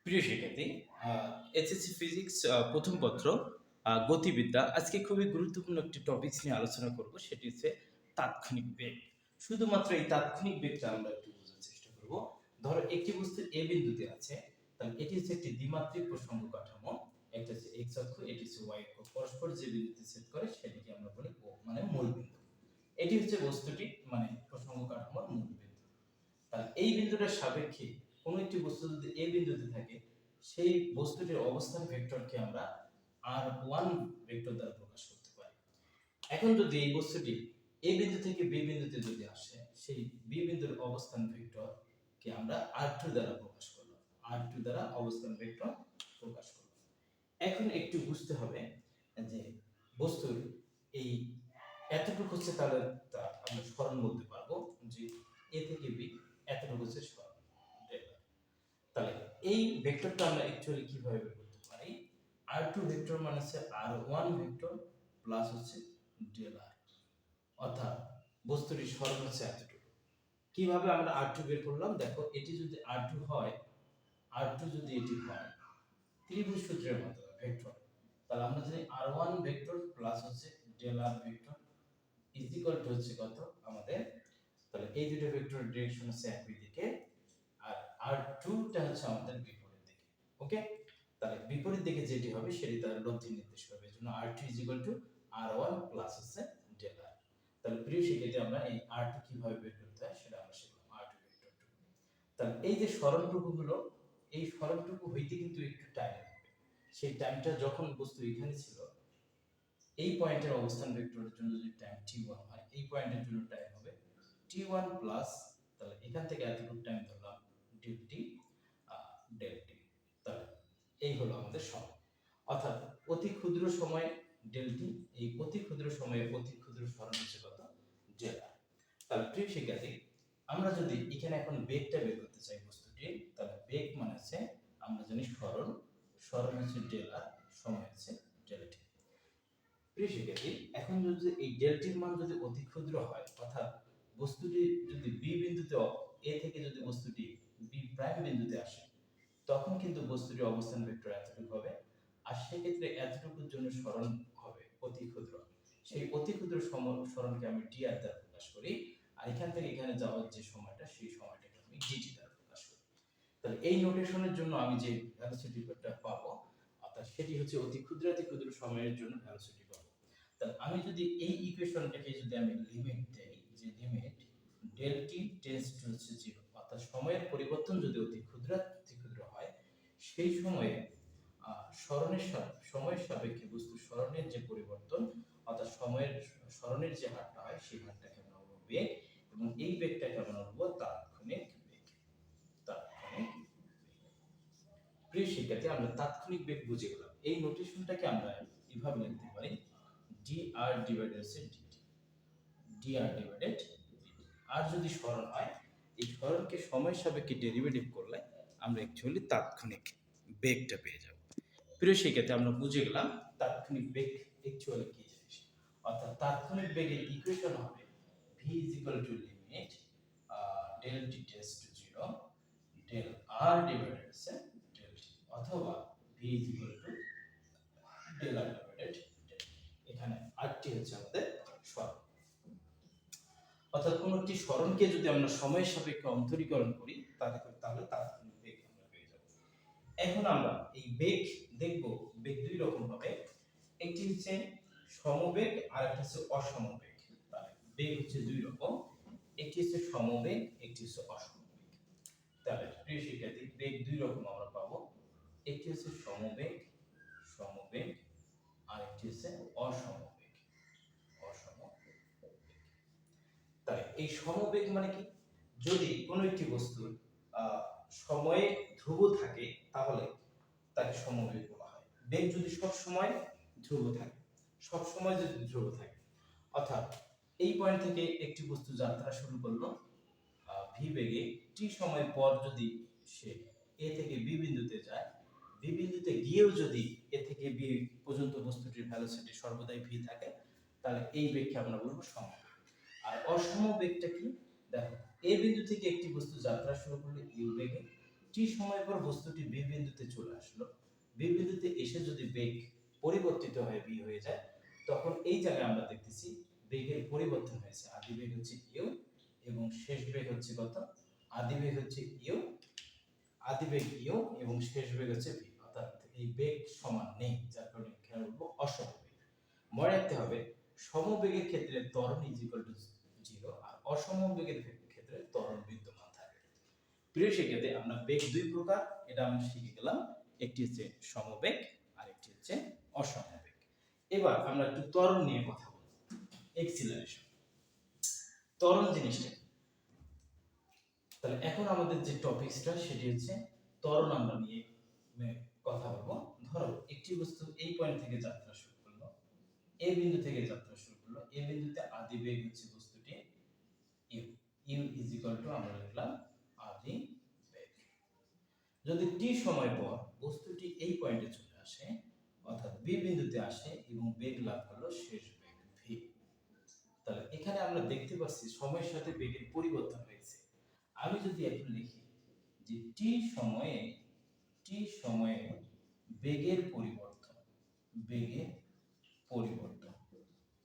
প্রিয় শিক্ষার্থী, HSC physics প্রথম পত্র গতিবিদ্যা। আজকে খুবই গুরুত্বপূর্ণ একটি টপিকস নিয়ে আলোচনা করব, সেটি হচ্ছে তাৎক্ষণিক বেগ। শুধুমাত্র এই তাৎক্ষণিক বেগটা আমরা একটু বোঝার চেষ্টা করব। ধরো একটি বস্তু এ বিন্দুতে আছে, তাহলে এটি হচ্ছে একটি দ্বিমাত্রিক প্রসঙ্গ কাঠামো। একটা হচ্ছে এক্স অক্ষ, এটি হচ্ছে ওয়াই অক্ষ। পরস্পর যে বিন্দুতে ছেদ করে সেটিকে আমরা বলি ও, মানে মূল বিন্দু। এটি হচ্ছে বস্তুটি, মানে প্রসঙ্গ কাঠামোর মূল বিন্দু। তাহলে এই বিন্দুটার সাপেক্ষে কোনো একটি বস্তু যদি এ বিন্দুতে থাকে, সেই বস্তুটির অবস্থান ভেক্টরকে আমরা r1 ভেক্টর দ্বারা প্রকাশ করতে পারি। এখন যদি এই বস্তুটি এ বিন্দু থেকে বি বিন্দুতে যদি আসে, সেই বি বিন্দুর অবস্থান ভেক্টরকে আমরা r2 দ্বারা প্রকাশ করলাম। r2 দ্বারা অবস্থান ভেক্টর প্রকাশ করলাম। এখন একটু বুঝতে হবে যে বস্তুর এই এতটুকু হচ্ছে, তাহলে আমরা সরণ বলতে পারবো যে এ থেকে বি এতটুকু হচ্ছে সরণ। তাহলে এই ভেক্টরটা আমরা অ্যাকচুয়ালি কিভাবে বের করতে পারি? r2 ভেক্টর মানে হচ্ছে r1 ভেক্টর প্লাস হচ্ছে ডেল r, অর্থাৎ বস্তুটির সরণ হচ্ছে এতটুকু। কিভাবে আমরা r2 বের করলাম? দেখো, এটি যদি r2 হয়, r2 যদি এটি হয় ত্রিভুজ সূত্রের মতো ভেক্টর, তাহলে আমরা জানি r1 ভেক্টর প্লাস হচ্ছে del r vector is equal to হচ্ছে কত আমাদের। তাহলে এই দুটো ভেক্টরের ডিরেকশন হচ্ছে একই দিকে, আর r2 টা হচ্ছে আমাদের বিপরীত দিকে। ওকে, তাহলে বিপরীত দিকে যেটি হবে সেটি তার লব্ধি নির্দেশ করবে। এজন্য r2 r1 প্লাস হচ্ছে ডেল r। তাহলে প্রিয় শিক্ষার্থী, আমরা এই r2 কিভাবে বের করতে হয় সেটা আমরা শিখলাম। r2 ভেক্টরটুকু, তাহলে এই যে সরণটুকু হলো, এই সরণটুকু হইতে কিন্তু একটু টাইম লাগবে। সেই টাইমটা যখন বস্তু এখানে ছিল, এই পয়েন্টের অবস্থান ভেক্টরের জন্য যদি টাইম t1 হয়, এই পয়েন্টের জন্য টাইম হবে t1 প্লাস, তাহলে এখান থেকে এতটুকু টাইম ধরলাম dt dt। তাহলে এই হলো আমাদের সময়, অর্থাৎ অতি ক্ষুদ্র সময় dt, এই অতি ক্ষুদ্র সময়ে অতি ক্ষুদ্র সরণ হচ্ছে কত? Del r। তাহলে প্রিয় শিক্ষার্থী, আমরা যদি এখানে এখন বেগটা বের করতে চাই বস্তুটির, তাহলে বেগ মানে হচ্ছে আমরা জানি সরণ, সরণ হচ্ছে ডেল r, সময় হচ্ছে ডেল t। প্রিয় শিক্ষার্থী, এখন যদি এই ডেলটির মান যদি অতি ক্ষুদ্র হয়, অর্থাৎ বস্তুটি যদি বি বিন্দুতে, এ থেকে যদি বস্তুটি বি প্রাইম বিন্দুতে আসে, তখন কিন্তু বস্তুটির অবস্থান ভেক্টর এতটুকু হবে। আর সেক্ষেত্রে এতটুকুর জন্য সরণ হবে অতি ক্ষুদ্র। সেই অতি ক্ষুদ্র সরণকে আমি ডি আর দ্বারা প্রকাশ করি, আর এখান থেকে এখানে যাওয়ার যে সময়টা, সেই সময়টাকে আমি ডিটি দ্বারা প্রকাশ করি। তাহলে এই নোটেশনের জন্য আমি যে ভেলোসিটিটা পাবো, অর্থাৎ সেটি হচ্ছে অতি ক্ষুদ্র সময়ের জন্য ভেলোসিটি পাবো। তাহলে আমি যদি এই ইকুয়েশনটাকে যদি আমি লিমিট দেই, যে limit del t tends to 0, অর্থাৎ সময়ের পরিবর্তন যদি অতি ক্ষুদ্র হয়, সেই সময়ে সময়ের সাপেক্ষে বস্তুর সরণের যে পরিবর্তন, অর্থাৎ সময়ের সরণের যে হারটা হয়, সেই হারটাকে আমরা বলবো বেগ, এবং এই বেগটাকে আমরা বলবো তাৎক্ষণিক বেগ। তাৎক্ষণিক বেগ। প্রিয় শিক্ষার্থী, আমরা তাৎক্ষণিক বেগ বুঝে গেলাম। এই নোটেশনটাকে আমরা এইভাবে লিখতে পারি dr divided dt, dr divided dt। আর যদি সরণ হয়, এই সরণকে সময়ের সাপেক্ষে ডেরিভেটিভ করলে আমরা অ্যাকচুয়ালি তাৎক্ষণিক বেগটা পেয়ে যাব। প্রিয় শিক্ষার্থী, আমরা বুঝে গেলাম তাৎক্ষণিক বেগ অ্যাকচুয়ালি কি জিনিস। অর্থাৎ তাৎক্ষণিক বেগের ইকুয়েশন হবে v limit del t tends to 0 del r divided del t, অথবা v del r divided del t। এখানে r টি হচ্ছে আমাদের সরণ। অর্থাৎ কোন একটি সরণকে যদি আমরা সময়ের সাপেক্ষে অন্তরীকরণ করি, তাহলে তাৎক্ষণিক বেগ আমরা পেয়ে যাব। এখন আমরা এই বেগ দেখব, বেগ দুই রকম হবে। একটি হচ্ছে সমবেগ আর একটা হচ্ছে অসমবেগ। তাহলে বেগ হচ্ছে দুই রকম, একটি হচ্ছে সমবেগ, একটি হচ্ছে অসমবেগ। তাহলে প্রিয় শিক্ষার্থী, বেগ দুই রকম আমরা পাবো। একটি হচ্ছে সমবেগ, আর একটি হচ্ছে অসমবেগ। তাই এই সমবেগ মানে কি? যদি কোনো একটি বস্তুর সময়ে ধ্রুব থাকে, তাহলে তাকে সমবেগ বলা হয়। বেগ যদি সব সময় ধ্রুব থাকে, অর্থাৎ এই পয়েন্ট থেকে একটি বস্তু যাত্রা শুরু করলো ভি বেগে, টি সময় পর যদি সে এ থেকে বি বিন্দুতে যায়, বি বিন্দুতে গিয়েও যদি এ থেকে বি পর্যন্ত বস্তুটির ভেলোসিটি সর্বদাই ভি থাকে, তাহলে এই বেগকে আমরা বলবো সমবেগ। আর অসমবেগটা কি? দেখো, এ বিন্দু থেকে একটি বস্তু যাত্রা শুরু করলে ইউ বেগে, টি সময় পর বস্তুটি বি বিন্দুতে চলে আসলো, বি বিন্দুতে এসে যদি বেগ পরিবর্তিত হয়ে বি হয়ে যায়, তখন এই জায়গায় আমরা দেখতেছি বেগের পরিবর্তন হয়েছে। আদি বেগ হচ্ছে ইউ এবং শেষ বেগ হচ্ছে কত? আদি বেগ হচ্ছে ইউ, আদি বেগ ইউ এবং শেষ বেগ হচ্ছে ভি। অর্থাৎ এই বেগ সমান নেই, যার কারণে এখানে বলবো অসমবেগ। মনে রাখতে হবে সমবেগের ক্ষেত্রে ত্বরণ ইজ ইকুয়াল টু 0 আর অসমবেগের ক্ষেত্রে ত্বরণ বিদ্যমান থাকে। প্রিয় শিক্ষার্থী, আমরা বেগ দুই প্রকার এটা আমরা শিখে গেলাম, একটি হচ্ছে সমবেগ আর একটি হচ্ছে অসমবেগ। এবার আমরা একটু ত্বরণ নিয়ে কথা বলব। এক্সিলারেশন, ত্বরণ জিনিসটা কি? তাহলে এখন আমাদের যে টপিকসটা সেটি হচ্ছে ত্বরণ আমরা নিয়ে কথা বলবো। ধরো একটি বস্তু এই পয়েন্ট থেকে যাত্রা শুরু করলো, এ বিন্দু থেকে যাত্রা শুরু করলো, এ বিন্দুতে আদি বেগ হচ্ছে বস্তুটি u, u is equal to আমরা লিখলাম আদি বেগ। যদি টি সময় পর বস্তুটি এই পয়েন্টে চলে আসে, অর্থাৎ বি বিন্দুতে আসে এবং বেগ লাভ করলো শেষ বেগ ভি, তাহলে এখানে আমরা দেখতে পাচ্ছি সময়ের সাথে বেগের পরিবর্তন হয়েছে। আমি যদি এখন লিখি যে টি সময়ে বেগের পরিবর্তন, বেগের পরিবর্তন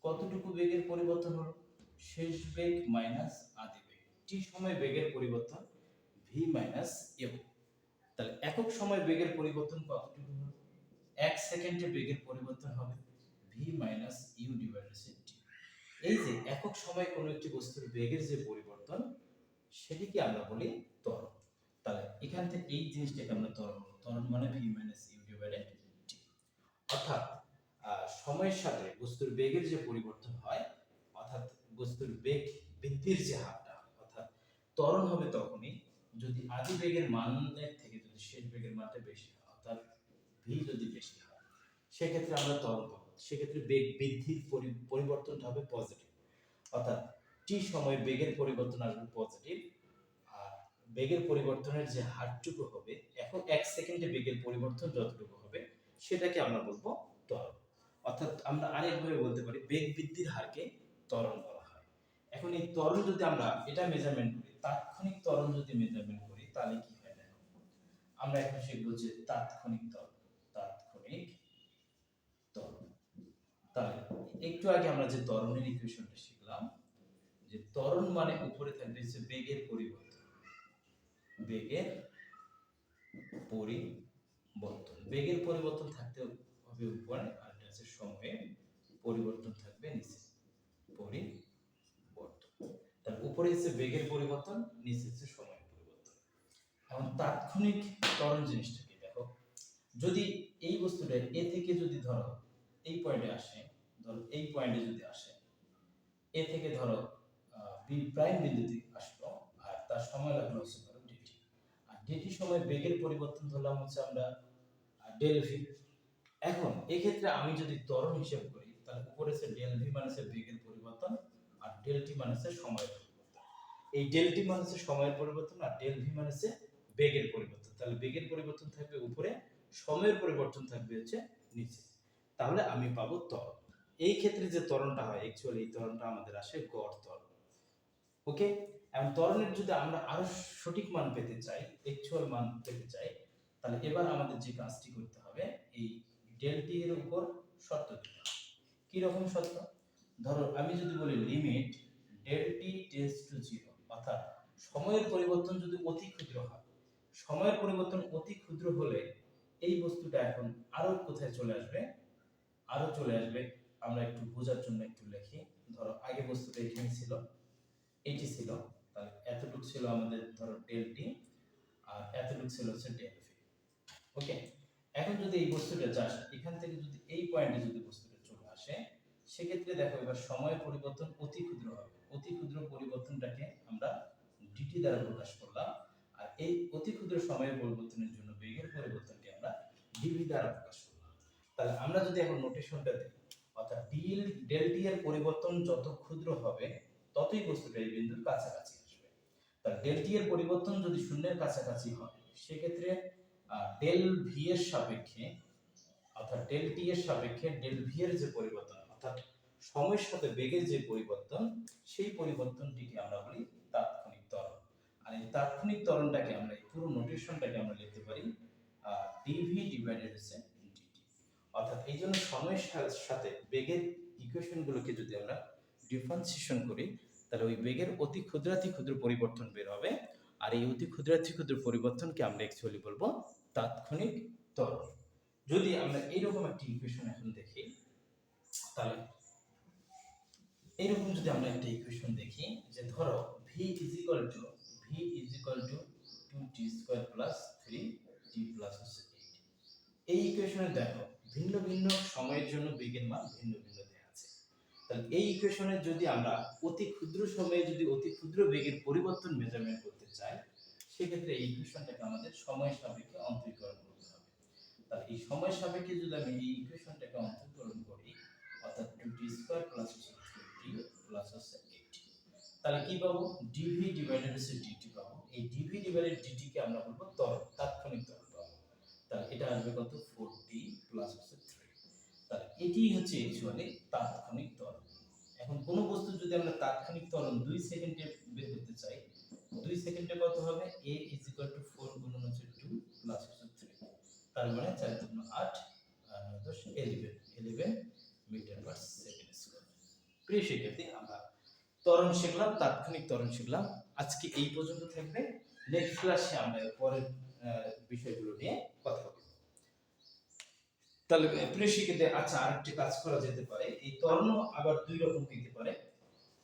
কতটুকু বেগের পরিবর্তন হলো? শেষ বেগ মাইনাস আদি বেগ। টি সময় বেগের পরিবর্তন ভি মাইনাস ইউ। তাহলে একক সময় বেগের পরিবর্তন কতটুকু হলো? 1 সেকেন্ডে বেগের পরিবর্তন হবে V minus U divided by T. এই যে একক সময়ে কোনো একটি বস্তুর বেগের যে পরিবর্তন, সেটিকে আমরা বলি ত্বরণ। তাহলে এখান থেকে এই জিনিসটাকে আমরা ত্বরণ, ত্বরণ মানে ভি মাইনাস ইউ ডিভাইডেড টি। অর্থাৎ সময়ের সাথে বস্তুর বেগের যে পরিবর্তন হয়, অর্থাৎ বস্তুর বেগ বৃদ্ধির যে হারটা, অর্থাৎ ত্বরণ হবে তখনই যদি আদি বেগের মানের থেকে যদি শেষ বেগের মানটা বেশি হয়, অর্থাৎ ভি যদি বেশি হয়, সেক্ষেত্রে আমরা ত্বরণ পাবো। সেক্ষেত্রে বেগ বৃদ্ধির পরিবর্তনটা হবে পজিটিভ, অর্থাৎ টি সময় বেগের পরিবর্তন আসবে পজিটিভ। আর বেগের পরিবর্তনের যে হারটুকু হবে, এখন 1 সেকেন্ডে বেগের পরিবর্তন যতটুকু হবে সেটাকে আমরা বলবো ত্বরণ। অর্থাৎ আমরা আরেকভাবে বলতে পারি বেগ বৃদ্ধির হারকে ত্বরণ বলা হয়। এখন এই ত্বরণ যদি আমরা এটা মেজারমেন্ট করি, তাৎক্ষণিক ত্বরণ যদি মেজারমেন্ট করি, তাহলে কি হয় দেখো। আমরা এখন শিখব যে তাৎক্ষণিক ত্বরণ, তাৎক্ষণিক ত্বরণ। তাহলে একটু আগে আমরা যে ত্বরণের ইকুয়েশনটা শিখলাম, যে ত্বরণ মানে উপরে থাকবে যে বেগের পরিবর্তন, বেগের পরিবর্তন, বেগের পরিবর্তন থাকতে হবে উপরে, আর হচ্ছে সময়ের পরিবর্তন থাকবে নিচে, পরিবর্তন। তার উপরে হচ্ছে বেগের পরিবর্তন, নিচে হচ্ছে সময়ের পরিবর্তন। এখন তাৎক্ষণিক ত্বরণ জিনিসটা কি দেখো, যদি এই বস্তুটা এ থেকে যদি ধরো এই পয়েন্টে আসে, ধরো এই পয়েন্টে যদি আসে, এ থেকে ধরো বি প্রাইম বিন্দুতে আসলো, আর তার সময় লাগলো হচ্ছে ধরো ডিটি, আর ডিটি সময় বেগের পরিবর্তন ধরলাম হচ্ছে আমরা ডেল ভি। এখন এই ক্ষেত্রে আমি যদি ত্বরণ হিসাব করি, তাহলে উপরে হচ্ছে ডেল ভি মানে হচ্ছে বেগের পরিবর্তন, আর ডেল টি মানে হচ্ছে সময়ের পরিবর্তন। এই ডেল টি মানে হচ্ছে সময়ের পরিবর্তন, আর ডেল ভি মানে হচ্ছে বেগের পরিবর্তন। তাহলে বেগের পরিবর্তন থাকবে উপরে, সময়ের পরিবর্তন থাকবে হচ্ছে নিচে। তাহলে আমি পাবো ত্বরণ। এই ক্ষেত্রে যে ত্বরণটা হয়, অ্যাকচুয়ালি এই ত্বরণটা আমাদের আসে গড় ত্বরণ। ওকে, এবং ত্বরণের যদি আমরা আরো সঠিক মান পেতে চাই, অ্যাকচুয়াল মান পেতে চাই, তাহলে এবার আমাদের যে কাজটি করতে হবে, এই ডেল টি এর উপর শর্ত দিতে হবে। কি রকম শর্ত? ধরো আমি যদি বলি limit del t tends to 0, অর্থাৎ সময়ের পরিবর্তন যদি অতি ক্ষুদ্র হয়, সময়ের পরিবর্তন অতি ক্ষুদ্র হলে এই বস্তুটা এখন আরো কোথায় চলে আসবে, আরো চলে আসবে। আমরা একটু বোঝার জন্য একটু লিখি। ধরো আগে বস্তুটা এখানে ছিল, এটি ছিল, তাহলে এতটুকু ছিল আমাদের ধরো ডেল টি, আর এতটুকু ছিল হচ্ছে ডেল ভি। ওকে, এখন যদি এই বস্তুটা জাস্ট এখান থেকে যদি এই পয়েন্টে যদি বস্তুটা চলে আসে, সেক্ষেত্রে দেখো এবার সময়ের পরিবর্তন অতি ক্ষুদ্র হবে। অতি ক্ষুদ্র পরিবর্তনটাকে আমরা ডিটি দ্বারা প্রকাশ করলাম, আর এই অতি ক্ষুদ্র সময়ের পরিবর্তনের জন্য বেগের পরিবর্তনকে আমরা ডিভি দ্বারা প্রকাশ করলাম। তাহলে আমরা যদি এখন নোটেশনটা দিই, অর্থাৎ ডেল টি এর পরিবর্তন যত ক্ষুদ্র হবে, ততই বস্তুটা এই বিন্দুর কাছাকাছি আসবে। তাহলে ডেল টি এর পরিবর্তন যদি শূন্যের কাছাকাছি হয়, সেক্ষেত্রে ডেল ভি এর সাপেক্ষে, অর্থাৎ ডেল টি এর সাপেক্ষে ডেল ভি এর যে পরিবর্তন, অর্থাৎ সময়ের সাথে বেগের যে পরিবর্তন, সেই পরিবর্তনটিকে আমরা বলি তাৎক্ষণিক ত্বরণ। আর এই তাৎক্ষণিক ত্বরণটাকে আমরা এই পুরো নোটেশনটাকে আমরা লিখতে পারি ডিভি ডিভাইডেড হচ্ছে ডিটি। অর্থাৎ এই জন্য সময়ের সাথে বেগের ইকুয়েশনগুলোকে যদি আমরা ডিফারেন্সিয়েশন করি তাহলে ওই বেগের অতি ক্ষুদ্রাতি ক্ষুদ্র পরিবর্তন বের হবে। আর এই অতি ক্ষুদ্রাতি ক্ষুদ্র পরিবর্তনকে আমরা অ্যাকচুয়ালি বলবো তাৎক্ষণিক ত্বরণ। যদি আমরা এইরকম একটা ইকুয়েশন এখন দেখি, তাহলে এইরকম যদি আমরা একটা ইকুয়েশন দেখি যে ধরো v is equal to 2t square plus 3t plus 8। এই ইকুয়েশনে দেখো ভিন্ন ভিন্ন সময়ের জন্য বেগের মান ভিন্ন ভিন্ন দেওয়া আছে। তাহলে এই ইকুয়েশনে যদি আমরা অতি ক্ষুদ্র সময়ে যদি অতি ক্ষুদ্র বেগের পরিবর্তন মেজারমেন্ট করতে চাই, সেক্ষেত্রে এই ইকুয়েশনটাকে আমাদের সময় সাপেক্ষে অন্তরীকরণ করতে হবে। তাহলে এই সময় সাপেক্ষে যদি আমি এই ইকুয়েশনটাকে অন্তরীকরণ করি, অর্থাৎ 2t square plus 3t plus 8, তাহলে কি পাবো? dv ডিভাইডেড dt পাবো। এই dv ডিভাইডেড dt কে আমরা বলবো ত্বরণ, তাৎক্ষণিক ত্বরণ পাবো। তাহলে এটা আসবে কত? 4t plus 3। তাহলে এটি হচ্ছে অ্যাকচুয়ালি তাৎক্ষণিক ত্বরণ। এখন কোন বস্তু যদি আমরা তাৎক্ষণিক ত্বরণ 2 সেকেন্ডে বের করতে চাই, 2 সেকেন্ডে কত হবে? a 4 গুণন হচ্ছে 2 প্লাস 3, তার মানে 4 গুণ 8 আর 10 11 মিটার পার সেকেন্ড স্কয়ার। প্রিয় শিক্ষার্থী, আমরা ত্বরণ শিখলাম, তাৎক্ষণিক ত্বরণ শিখলাম। আজকে এই পর্যন্ত থাকবে। নেক্সট ক্লাসে আমরা পরের বিষয়গুলো নিয়ে কথা বলব। তাহলে প্রিয় শিক্ষার্থী, আচ্ছা আরেকটি কাজ করা যেতে পারে। এই ত্বরণ আবার দুই রকম হতে পারে।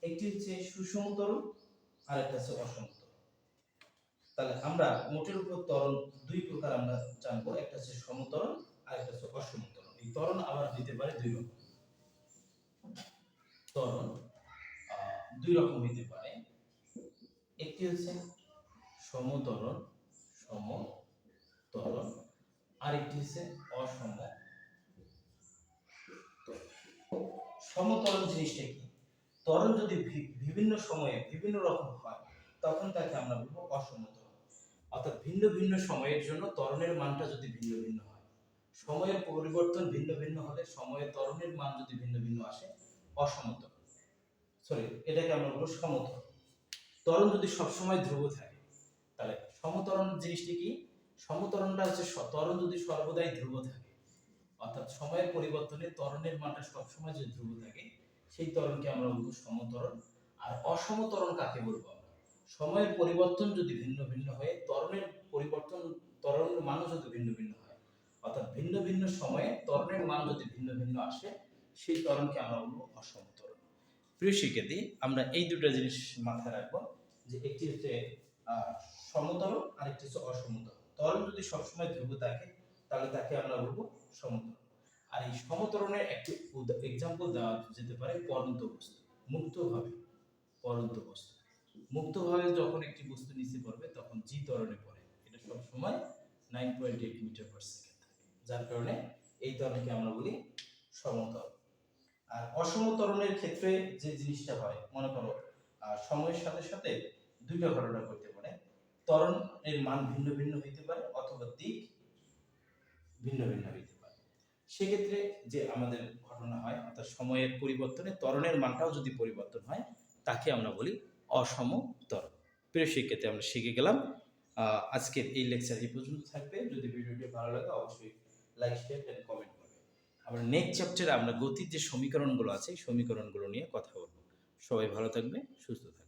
একটি হচ্ছে সুষম ত্বরণ আর একটা হচ্ছে অসম ত্বরণ। তাহলে আমরা মোটের উপর ত্বরণ দুই প্রকার আমরা জানবো, একটা হচ্ছে সমত্বরণ আর একটা হচ্ছে অসম ত্বরণ। এই ত্বরণ আবার হতে পারে দুই রকম। ত্বরণ দুই রকম হতে পারে। একটি হচ্ছে সমত্বরণ আর একটি হচ্ছে অসম ত্বরণ। সমত্বরণ জিনিসটা কি? ত্বরণ যদি বিভিন্ন সময়ে বিভিন্ন রকম হয় তখন তাকে আমরা বলবো অসম ত্বরণ। অর্থাৎ ভিন্ন ভিন্ন সময়ের জন্য ত্বরণের মানটা যদি ভিন্ন ভিন্ন হয়, সময়ের পরিবর্তন ভিন্ন ভিন্ন হলে সময়ের ত্বরণের মান যদি ভিন্ন ভিন্ন আসে, অসম ত্বরণ। এটাকে আমরা বলবো সমত্বরণ। ত্বরণ যদি সবসময় ধ্রুব থাকে, তাহলে সমত্বরণ জিনিসটি কি? সমত্বরণটা হচ্ছে ত্বরণ যদি সর্বদাই ধ্রুব থাকে, অর্থাৎ সময়ের পরিবর্তনে ত্বরণের মানটা সবসময় যে ধ্রুব থাকে, সেই ত্বরণকে আমরা বলবো সমত্বরণ। আর অসম ত্বরণ কাকে বলবো আমরা? সময়ের পরিবর্তন যদি ভিন্ন ভিন্ন হয়, ত্বরণের মানও যদি ভিন্ন ভিন্ন হয়, অর্থাৎ ভিন্ন ভিন্ন সময়ে ত্বরণের মান যদি ভিন্ন ভিন্ন আসে, সেই ত্বরণকে আমরা বলবো অসম ত্বরণ। প্রিয় শিক্ষার্থী, আমরা এই দুটো জিনিস মাথায় রাখবো যে একটি হচ্ছে সমত্বরণ আর একটি হচ্ছে অসম ত্বরণ। ত্বরণ যদি সবসময় ধ্রুব থাকে তাহলে তাকে আমরা বলবো সমত্বরণ। আর এই সমত্বরণের একটি এক্সাম্পল দেওয়া যেতে পারে পড়ন্ত বস্তু। মুক্তভাবে যখন একটি বস্তু নিচে পড়বে তখন জি ত্বরণে পড়ে, এটা সব সময় 9.8 মিটার পার সেকেন্ড থাকে, যার কারণে এই ত্বরণকে আমরা বলি সমত্বরণ। আর অসম ত্বরণের ক্ষেত্রে যে জিনিসটা হয়, মনে করো সময়ের সাথে সাথে দুইটা ঘটনা ঘটতে পারে। ত্বরণের মান ভিন্ন ভিন্ন হইতে পারে অথবা দিক ভিন্ন ভিন্ন হইতে পারে। সেক্ষেত্রে যে আমাদের ঘটনা হয়, অর্থাৎ সময়ের পরিবর্তনে ত্বরণের মানটাও যদি পরিবর্তন হয়, তাকে আমরা বলি অসম ত্বরণ। প্রিয় শিক্ষার্থী, আমরা শিখে গেলাম। আজকের এই লেকচার এই পর্যন্ত থাকবে। যদি ভিডিওটি ভালো লাগে অবশ্যই লাইক, শেয়ার এন্ড কমেন্ট করবে। আমরা নেক্সট চ্যাপ্টারে আমরা গতির যে সমীকরণগুলো আছে এই সমীকরণগুলো নিয়ে কথা বলবো। সবাই ভালো থাকবে, সুস্থ থাকবে।